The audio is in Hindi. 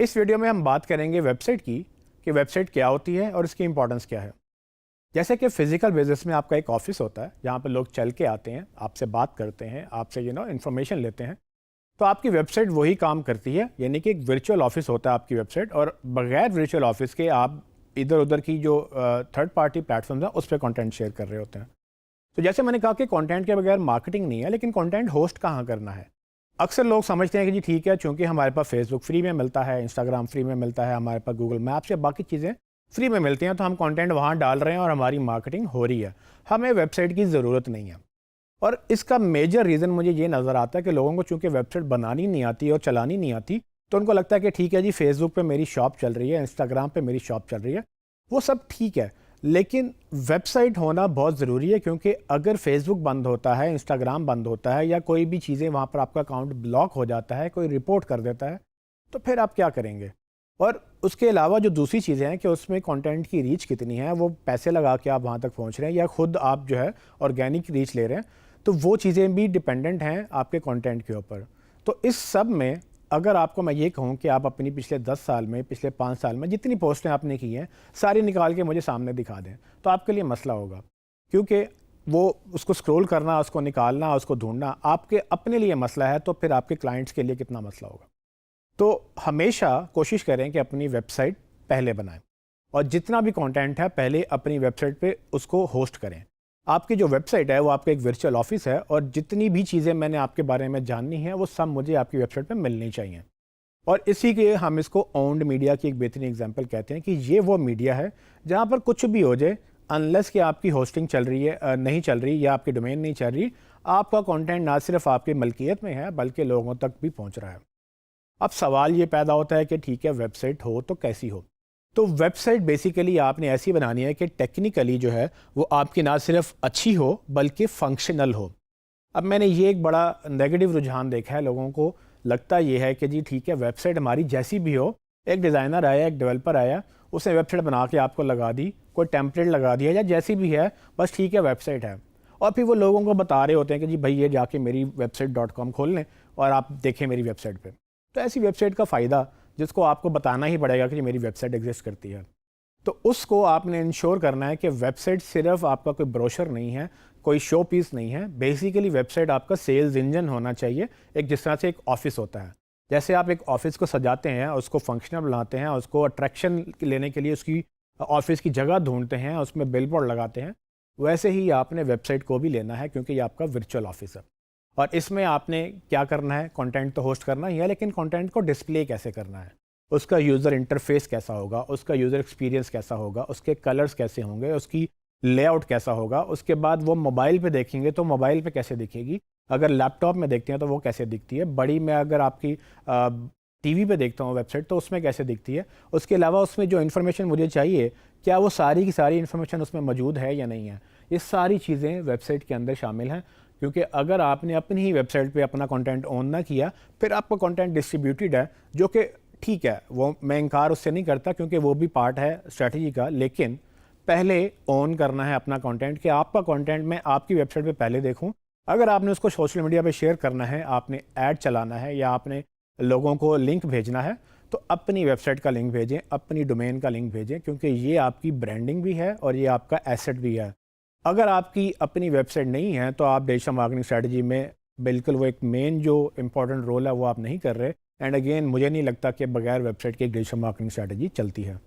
इस वीडियो में हम बात करेंगे वेबसाइट की कि वेबसाइट क्या होती है और इसकी इंपॉर्टेंस क्या है। जैसे कि फिजिकल बिजनेस में आपका एक ऑफिस होता है जहाँ पर लोग चल के आते हैं, आपसे बात करते हैं, आपसे इन्फॉर्मेशन लेते हैं। तो आपकी वेबसाइट वही काम करती है, यानी कि एक वर्चुअल ऑफिस होता है आपकी वेबसाइट। और बगैर वर्चुअल ऑफिस के आप इधर उधर की जो थर्ड पार्टी प्लेटफॉर्म्स हैं उस पर कंटेंट शेयर कर रहे होते हैं। तो जैसे मैंने कहा कि कंटेंट के बगैर मार्केटिंग नहीं है, लेकिन कंटेंट होस्ट कहाँ करना है। अक्सर लोग समझते हैं कि जी ठीक है, चूंकि हमारे पास फेसबुक फ्री में मिलता है, इंस्टाग्राम फ्री में मिलता है, हमारे पास गूगल मैप्स या बाकी चीज़ें फ्री में मिलती हैं, तो हम कंटेंट वहाँ डाल रहे हैं और हमारी मार्केटिंग हो रही है, हमें वेबसाइट की ज़रूरत नहीं है। और इसका मेजर रीज़न मुझे ये नज़र आता है कि लोगों को चूंकि वेबसाइट बनानी नहीं आती और चलानी नहीं आती, तो उनको लगता है कि ठीक है जी, फेसबुक पे मेरी शॉप चल रही है, इंस्टाग्राम पे मेरी शॉप चल रही है, वो सब ठीक है, लेकिन वेबसाइट होना बहुत ज़रूरी है। क्योंकि अगर फेसबुक बंद होता है, इंस्टाग्राम बंद होता है, या कोई भी चीज़ें वहाँ पर आपका अकाउंट ब्लॉक हो जाता है, कोई रिपोर्ट कर देता है, तो फिर आप क्या करेंगे। और उसके अलावा जो दूसरी चीज़ें हैं कि उसमें कंटेंट की रीच कितनी है, वो पैसे लगा के आप वहाँ तक पहुँच रहे हैं या खुद आप जो है ऑर्गेनिक रीच ले रहे हैं, तो वो चीज़ें भी डिपेंडेंट हैं आपके कंटेंट के ऊपर। तो इस सब में अगर आपको मैं ये कहूँ कि आप अपनी पिछले 10 साल में, पिछले 5 साल में जितनी पोस्टें आपने की हैं सारी निकाल के मुझे सामने दिखा दें, तो आपके लिए मसला होगा। क्योंकि वो उसको स्क्रॉल करना, उसको निकालना, उसको ढूंढना आपके अपने लिए मसला है, तो फिर आपके क्लाइंट्स के लिए कितना मसला होगा। तो हमेशा कोशिश करें कि अपनी वेबसाइट पहले बनाएं और जितना भी कंटेंट है पहले अपनी वेबसाइट पे उसको होस्ट करें। आपकी जो वेबसाइट है वो आपका एक वर्चुअल ऑफिस है, और जितनी भी चीज़ें मैंने आपके बारे में जाननी है वो सब मुझे आपकी वेबसाइट पे मिलनी चाहिए। और इसी के हम इसको ओन्ड मीडिया की एक बेहतरीन एग्जांपल कहते हैं कि ये वो मीडिया है जहाँ पर कुछ भी हो जाए, अनलेस कि आपकी होस्टिंग चल रही है नहीं चल रही या आपकी डोमेन नहीं चल रही, आपका कंटेंट ना सिर्फ आपकी मलकियत में है बल्कि लोगों तक भी पहुँच रहा है। अब सवाल ये पैदा होता है कि ठीक है, वेबसाइट हो तो कैसी हो। तो वेबसाइट बेसिकली आपने ऐसी बनानी है कि टेक्निकली जो है वो आपकी ना सिर्फ अच्छी हो बल्कि फंक्शनल हो। अब मैंने ये एक बड़ा नेगेटिव रुझान देखा है, लोगों को लगता ये है कि जी ठीक है, वेबसाइट हमारी जैसी भी हो, एक डिज़ाइनर आया, एक डेवलपर आया, उसने वेबसाइट बना के आपको लगा दी, कोई टेम्पलेट लगा दिया या जैसी भी है, बस ठीक है वेबसाइट है। और फिर वो लोगों को बता रहे होते हैं कि जी भाई ये जाके मेरी website.com खोल लें और आप देखें मेरी वेबसाइट पर। तो ऐसी वेबसाइट का फ़ायदा जिसको आपको बताना ही पड़ेगा कि मेरी वेबसाइट एग्जिस्ट करती है, तो उसको आपने इंश्योर करना है कि वेबसाइट सिर्फ आपका कोई ब्रोशर नहीं है, कोई शो पीस नहीं है। बेसिकली वेबसाइट आपका सेल्स इंजन होना चाहिए, एक जिस तरह से एक ऑफिस होता है। जैसे आप एक ऑफिस को सजाते हैं, उसको फंक्शनल बनाते हैं, उसको अट्रैक्शन लेने के लिए उसकी ऑफिस की जगह ढूंढते हैं, उसमें बिल बोर्ड लगाते हैं, वैसे ही आपने वेबसाइट को भी लेना है, क्योंकि ये आपका वर्चुअल ऑफिस है। और इसमें आपने क्या करना है, कंटेंट तो होस्ट करना ही है, लेकिन कंटेंट को डिस्प्ले कैसे करना है, उसका यूज़र इंटरफेस कैसा होगा, उसका यूज़र एक्सपीरियंस कैसा होगा, उसके कलर्स कैसे होंगे, उसकी लेआउट कैसा होगा, उसके बाद वो मोबाइल पे देखेंगे तो मोबाइल पे कैसे दिखेगी, अगर लैपटॉप में देखते हैं तो वो कैसे दिखती है, बड़ी में अगर आपकी टीवी पे देखता हूँ वेबसाइट तो उसमें कैसे दिखती है। उसके अलावा उसमें जो इन्फॉर्मेशन मुझे चाहिए, क्या वो सारी की सारी इन्फॉर्मेशन उसमें मौजूद है या नहीं है। ये सारी चीज़ें वेबसाइट के अंदर शामिल हैं। क्योंकि अगर आपने अपनी ही वेबसाइट पे अपना कंटेंट ऑन ना किया, फिर आपका कंटेंट डिस्ट्रीब्यूटेड है, जो कि ठीक है, वो मैं इनकार उससे नहीं करता, क्योंकि वो भी पार्ट है स्ट्रेटजी का। लेकिन पहले ऑन करना है अपना कंटेंट कि आपका कंटेंट मैं आपकी वेबसाइट पे पहले देखूं। अगर आपने उसको सोशल मीडिया पे शेयर करना है, आपने ऐड चलाना है या आपने लोगों को लिंक भेजना है, तो अपनी वेबसाइट का लिंक भेजें, अपनी डोमेन का लिंक भेजें, क्योंकि ये आपकी ब्रांडिंग भी है और ये आपका एसेट भी है। अगर आपकी अपनी वेबसाइट नहीं है तो आप डिजिटल मार्केटिंग स्ट्रेटजी में बिल्कुल वो एक मेन जो इंपॉर्टेंट रोल है वो आप नहीं कर रहे। एंड अगेन मुझे नहीं लगता कि बगैर वेबसाइट के डिजिटल मार्केटिंग स्ट्रेटजी चलती है।